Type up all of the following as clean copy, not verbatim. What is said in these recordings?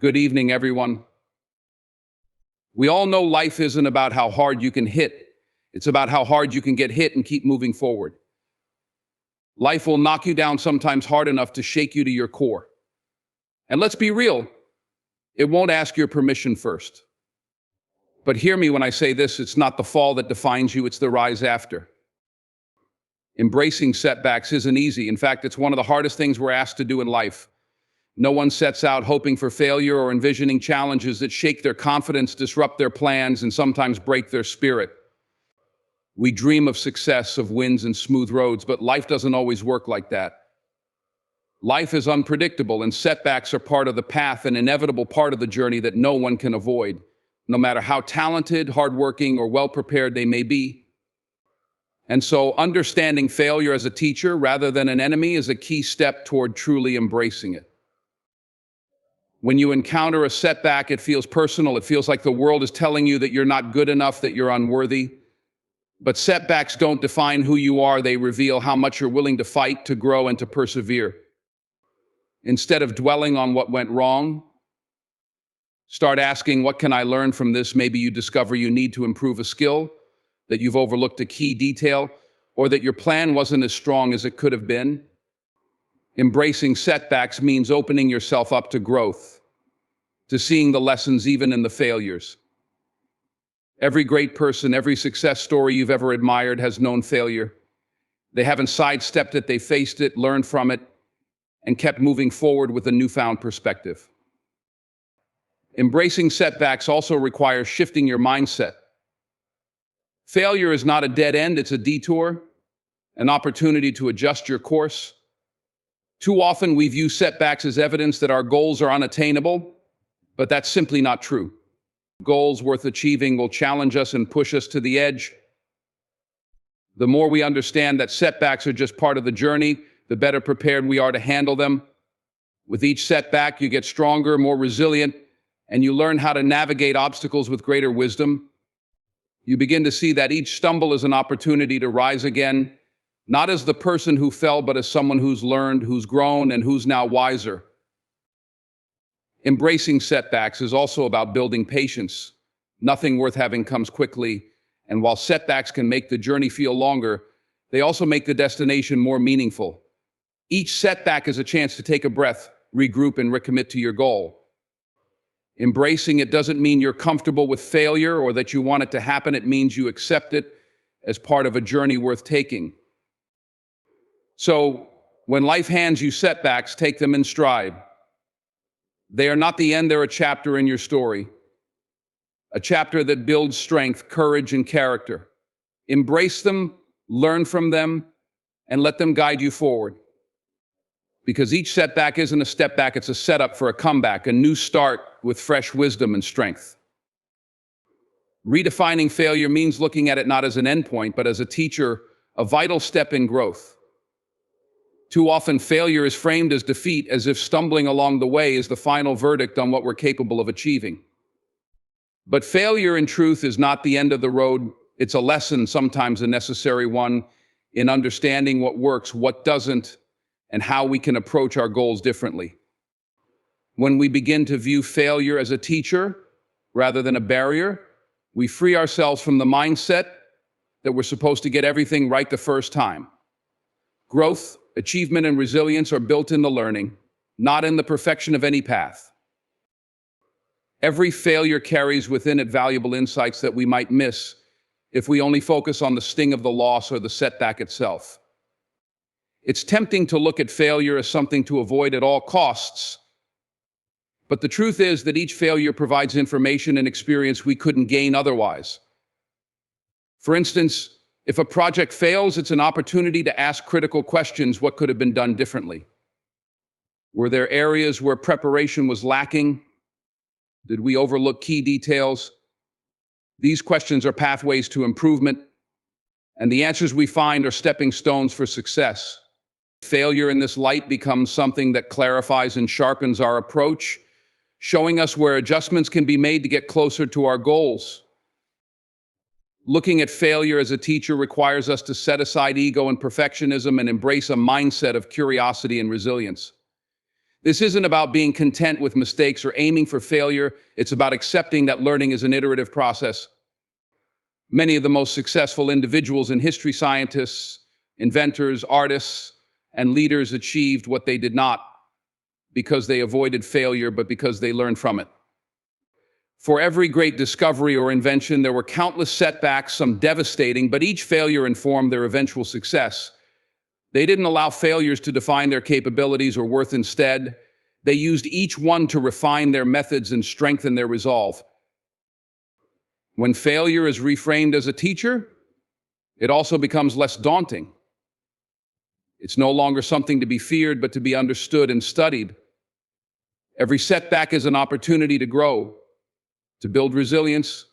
Good evening, everyone. We all know life isn't about how hard you can hit. It's about how hard you can get hit and keep moving forward. Life will knock you down sometimes hard enough to shake you to your core. And let's be real, it won't ask your permission first. But hear me when I say this, it's not the fall that defines you, it's the rise after. Embracing setbacks isn't easy. In fact, it's one of the hardest things we're asked to do in life. No one sets out hoping for failure or envisioning challenges that shake their confidence, disrupt their plans, and sometimes break their spirit. We dream of success, of wins and smooth roads, but life doesn't always work like that. Life is unpredictable, and setbacks are part of the path, an inevitable part of the journey that no one can avoid, no matter how talented, hardworking, or well-prepared they may be. And so, understanding failure as a teacher rather than an enemy is a key step toward truly embracing it. When you encounter a setback, it feels personal. It feels like the world is telling you that you're not good enough, that you're unworthy. But setbacks don't define who you are. They reveal how much you're willing to fight, to grow, and to persevere. Instead of dwelling on what went wrong, start asking, what can I learn from this? Maybe you discover you need to improve a skill, that you've overlooked a key detail, or that your plan wasn't as strong as it could have been. Embracing setbacks means opening yourself up to growth, to seeing the lessons even in the failures. Every great person, every success story you've ever admired has known failure. They haven't sidestepped it, they faced it, learned from it, and kept moving forward with a newfound perspective. Embracing setbacks also requires shifting your mindset. Failure is not a dead end, it's a detour, an opportunity to adjust your course. Too often we view setbacks as evidence that our goals are unattainable, but that's simply not true. Goals worth achieving will challenge us and push us to the edge. The more we understand that setbacks are just part of the journey, the better prepared we are to handle them. With each setback, you get stronger, more resilient, and you learn how to navigate obstacles with greater wisdom. You begin to see that each stumble is an opportunity to rise again, not as the person who fell, but as someone who's learned, who's grown, and who's now wiser. Embracing setbacks is also about building patience. Nothing worth having comes quickly, and while setbacks can make the journey feel longer, they also make the destination more meaningful. Each setback is a chance to take a breath, regroup, and recommit to your goal. Embracing it doesn't mean you're comfortable with failure or that you want it to happen. It means you accept it as part of a journey worth taking. So, when life hands you setbacks, take them in stride. They are not the end, they're a chapter in your story. A chapter that builds strength, courage, and character. Embrace them, learn from them, and let them guide you forward. Because each setback isn't a step back, it's a setup for a comeback, a new start with fresh wisdom and strength. Redefining failure means looking at it not as an endpoint, but as a teacher, a vital step in growth. Too often, failure is framed as defeat, as if stumbling along the way is the final verdict on what we're capable of achieving. But failure, in truth, is not the end of the road. It's a lesson, sometimes a necessary one, in understanding what works, what doesn't, and how we can approach our goals differently. When we begin to view failure as a teacher rather than a barrier, we free ourselves from the mindset that we're supposed to get everything right the first time. Growth, achievement, and resilience are built in the learning, not in the perfection of any path. Every failure carries within it valuable insights that we might miss if we only focus on the sting of the loss or the setback itself. It's tempting to look at failure as something to avoid at all costs, but the truth is that each failure provides information and experience we couldn't gain otherwise. For instance, if a project fails, it's an opportunity to ask critical questions. What could have been done differently? Were there areas where preparation was lacking? Did we overlook key details? These questions are pathways to improvement, and the answers we find are stepping stones for success. Failure in this light becomes something that clarifies and sharpens our approach, showing us where adjustments can be made to get closer to our goals. Looking at failure as a teacher requires us to set aside ego and perfectionism and embrace a mindset of curiosity and resilience. This isn't about being content with mistakes or aiming for failure. It's about accepting that learning is an iterative process. Many of the most successful individuals in history, scientists, inventors, artists, and leaders achieved what they did not because they avoided failure, but because they learned from it. For every great discovery or invention, there were countless setbacks, some devastating, but each failure informed their eventual success. They didn't allow failures to define their capabilities or worth. Instead, they used each one to refine their methods and strengthen their resolve. When failure is reframed as a teacher, it also becomes less daunting. It's no longer something to be feared, but to be understood and studied. Every setback is an opportunity to grow, to build resilience,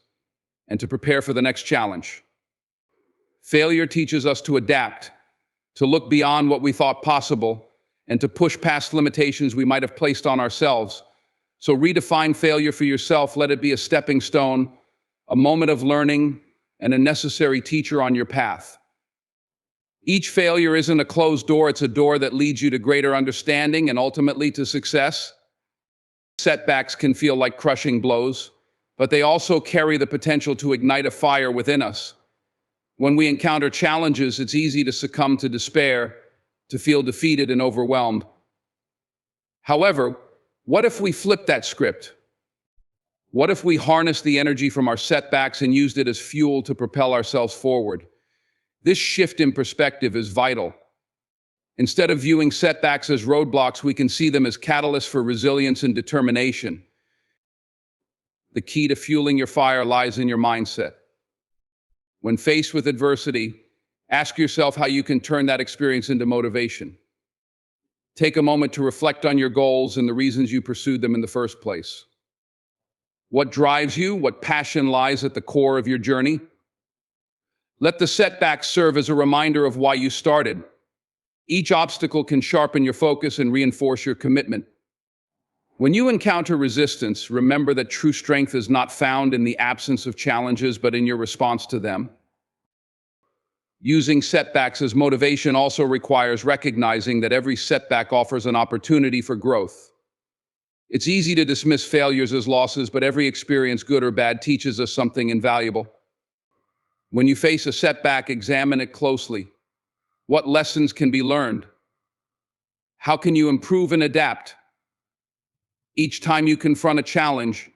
and to prepare for the next challenge. Failure teaches us to adapt, to look beyond what we thought possible, and to push past limitations we might have placed on ourselves. So redefine failure for yourself. Let it be a stepping stone, a moment of learning, and a necessary teacher on your path. Each failure isn't a closed door, it's a door that leads you to greater understanding and ultimately to success. Setbacks can feel like crushing blows, but they also carry the potential to ignite a fire within us. When we encounter challenges, it's easy to succumb to despair, to feel defeated and overwhelmed. However, what if we flip that script? What if we harnessed the energy from our setbacks and used it as fuel to propel ourselves forward? This shift in perspective is vital. Instead of viewing setbacks as roadblocks, we can see them as catalysts for resilience and determination. The key to fueling your fire lies in your mindset. When faced with adversity, ask yourself how you can turn that experience into motivation. Take a moment to reflect on your goals and the reasons you pursued them in the first place. What drives you? What passion lies at the core of your journey? Let the setbacks serve as a reminder of why you started. Each obstacle can sharpen your focus and reinforce your commitment. When you encounter resistance, remember that true strength is not found in the absence of challenges, but in your response to them. Using setbacks as motivation also requires recognizing that every setback offers an opportunity for growth. It's easy to dismiss failures as losses, but every experience, good or bad, teaches us something invaluable. When you face a setback, examine it closely. What lessons can be learned? How can you improve and adapt? Each time you confront a challenge,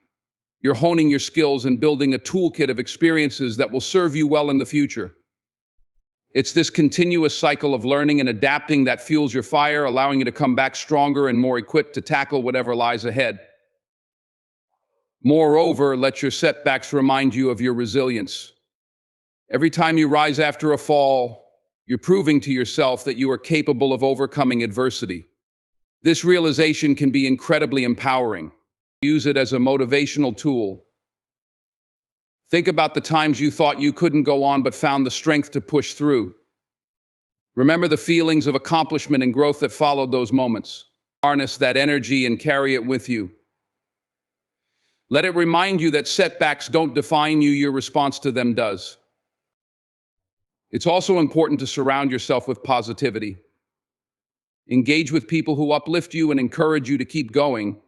you're honing your skills and building a toolkit of experiences that will serve you well in the future. It's this continuous cycle of learning and adapting that fuels your fire, allowing you to come back stronger and more equipped to tackle whatever lies ahead. Moreover, let your setbacks remind you of your resilience. Every time you rise after a fall, you're proving to yourself that you are capable of overcoming adversity. This realization can be incredibly empowering. Use it as a motivational tool. Think about the times you thought you couldn't go on but found the strength to push through. Remember the feelings of accomplishment and growth that followed those moments. Harness that energy and carry it with you. Let it remind you that setbacks don't define you, your response to them does. It's also important to surround yourself with positivity. Engage with people who uplift you and encourage you to keep going.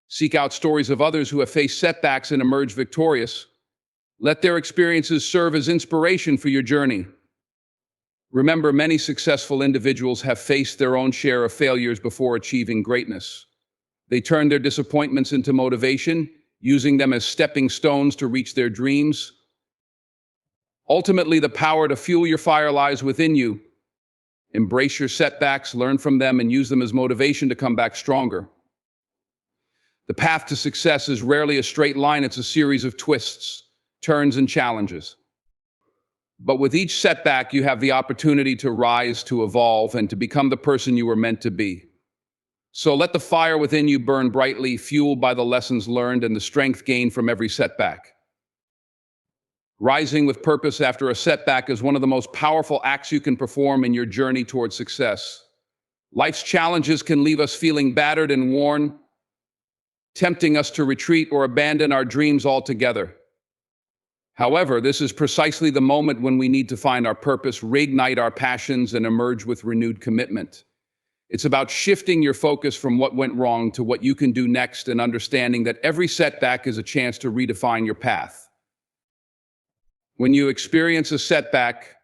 Seek out stories of others who have faced setbacks and emerged victorious. Let their experiences serve as inspiration for your journey. Remember, many successful individuals have faced their own share of failures before achieving greatness. They turned their disappointments into motivation, using them as stepping stones to reach their dreams. Ultimately, the power to fuel your fire lies within you. Embrace your setbacks, learn from them, and use them as motivation to come back stronger. The path to success is rarely a straight line, it's a series of twists, turns, and challenges. But with each setback, you have the opportunity to rise, to evolve, and to become the person you were meant to be. So let the fire within you burn brightly, fueled by the lessons learned and the strength gained from every setback. Rising with purpose after a setback is one of the most powerful acts you can perform in your journey towards success. Life's challenges can leave us feeling battered and worn, tempting us to retreat or abandon our dreams altogether. However, this is precisely the moment when we need to find our purpose, reignite our passions, and emerge with renewed commitment. It's about shifting your focus from what went wrong to what you can do next and understanding that every setback is a chance to redefine your path. When you experience a setback,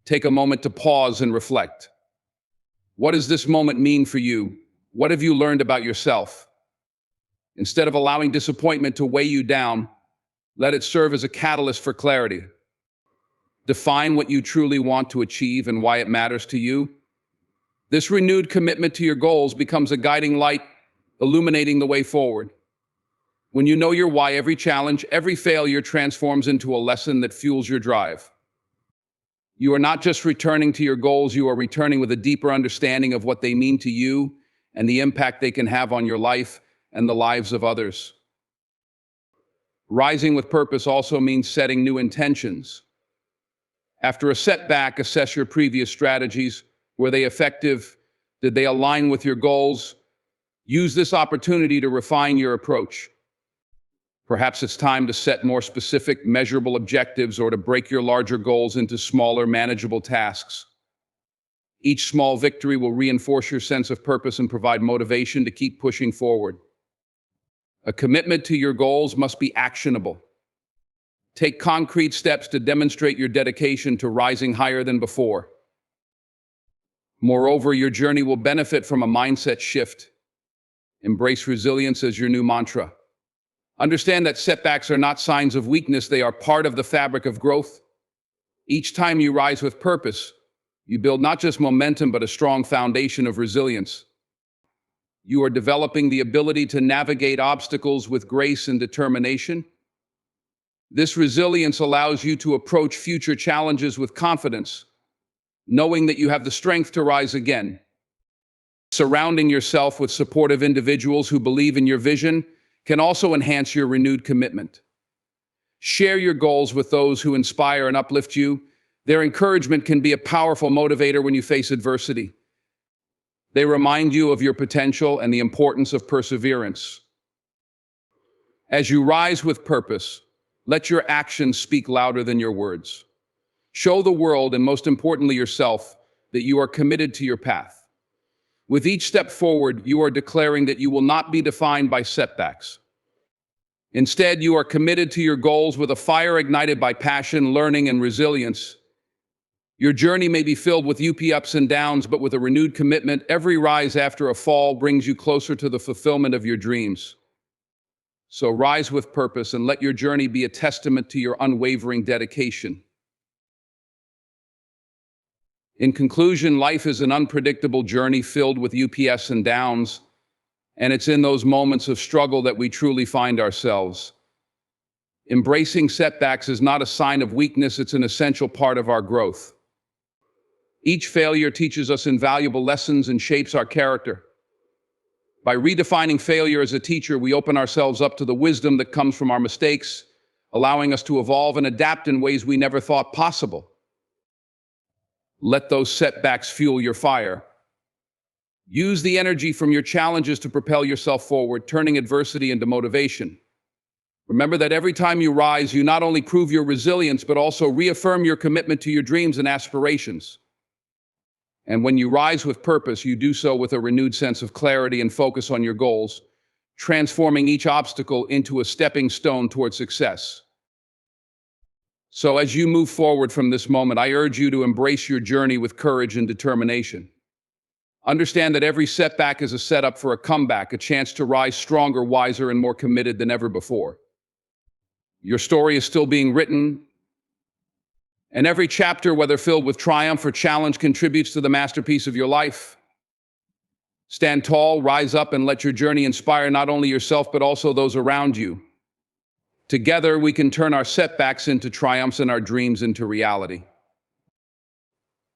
take a moment to pause and reflect. What does this moment mean for you? What have you learned about yourself? Instead of allowing disappointment to weigh you down, let it serve as a catalyst for clarity. Define what you truly want to achieve and why it matters to you. This renewed commitment to your goals becomes a guiding light, illuminating the way forward. When you know your why, every challenge, every failure transforms into a lesson that fuels your drive. You are not just returning to your goals, you are returning with a deeper understanding of what they mean to you and the impact they can have on your life and the lives of others. Rising with purpose also means setting new intentions. After a setback, assess your previous strategies. Were they effective? Did they align with your goals? Use this opportunity to refine your approach. Perhaps it's time to set more specific, measurable objectives or to break your larger goals into smaller, manageable tasks. Each small victory will reinforce your sense of purpose and provide motivation to keep pushing forward. A commitment to your goals must be actionable. Take concrete steps to demonstrate your dedication to rising higher than before. Moreover, your journey will benefit from a mindset shift. Embrace resilience as your new mantra. Understand that setbacks are not signs of weakness, they are part of the fabric of growth. Each time you rise with purpose, you build not just momentum, but a strong foundation of resilience. You are developing the ability to navigate obstacles with grace and determination. This resilience allows you to approach future challenges with confidence, knowing that you have the strength to rise again. Surrounding yourself with supportive individuals who believe in your vision can also enhance your renewed commitment. Share your goals with those who inspire and uplift you. Their encouragement can be a powerful motivator when you face adversity. They remind you of your potential and the importance of perseverance. As you rise with purpose, let your actions speak louder than your words. Show the world, and most importantly yourself, that you are committed to your path. With each step forward, you are declaring that you will not be defined by setbacks. Instead, you are committed to your goals with a fire ignited by passion, learning, and resilience. Your journey may be filled with ups and downs, but with a renewed commitment, every rise after a fall brings you closer to the fulfillment of your dreams. So rise with purpose and let your journey be a testament to your unwavering dedication. In conclusion, life is an unpredictable journey filled with ups and downs, and it's in those moments of struggle that we truly find ourselves. Embracing setbacks is not a sign of weakness, it's an essential part of our growth. Each failure teaches us invaluable lessons and shapes our character. By redefining failure as a teacher, we open ourselves up to the wisdom that comes from our mistakes, allowing us to evolve and adapt in ways we never thought possible. Let those setbacks fuel your fire. Use the energy from your challenges to propel yourself forward, turning adversity into motivation. Remember that every time you rise, you not only prove your resilience, but also reaffirm your commitment to your dreams and aspirations. And when you rise with purpose, you do so with a renewed sense of clarity and focus on your goals, transforming each obstacle into a stepping stone toward success. So as you move forward from this moment, I urge you to embrace your journey with courage and determination. Understand that every setback is a setup for a comeback, a chance to rise stronger, wiser, and more committed than ever before. Your story is still being written, and every chapter, whether filled with triumph or challenge, contributes to the masterpiece of your life. Stand tall, rise up, and let your journey inspire not only yourself, but also those around you. Together, we can turn our setbacks into triumphs and our dreams into reality.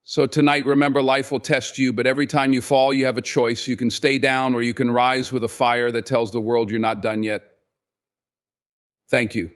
So tonight, remember, life will test you, but every time you fall, you have a choice. You can stay down or you can rise with a fire that tells the world you're not done yet. Thank you.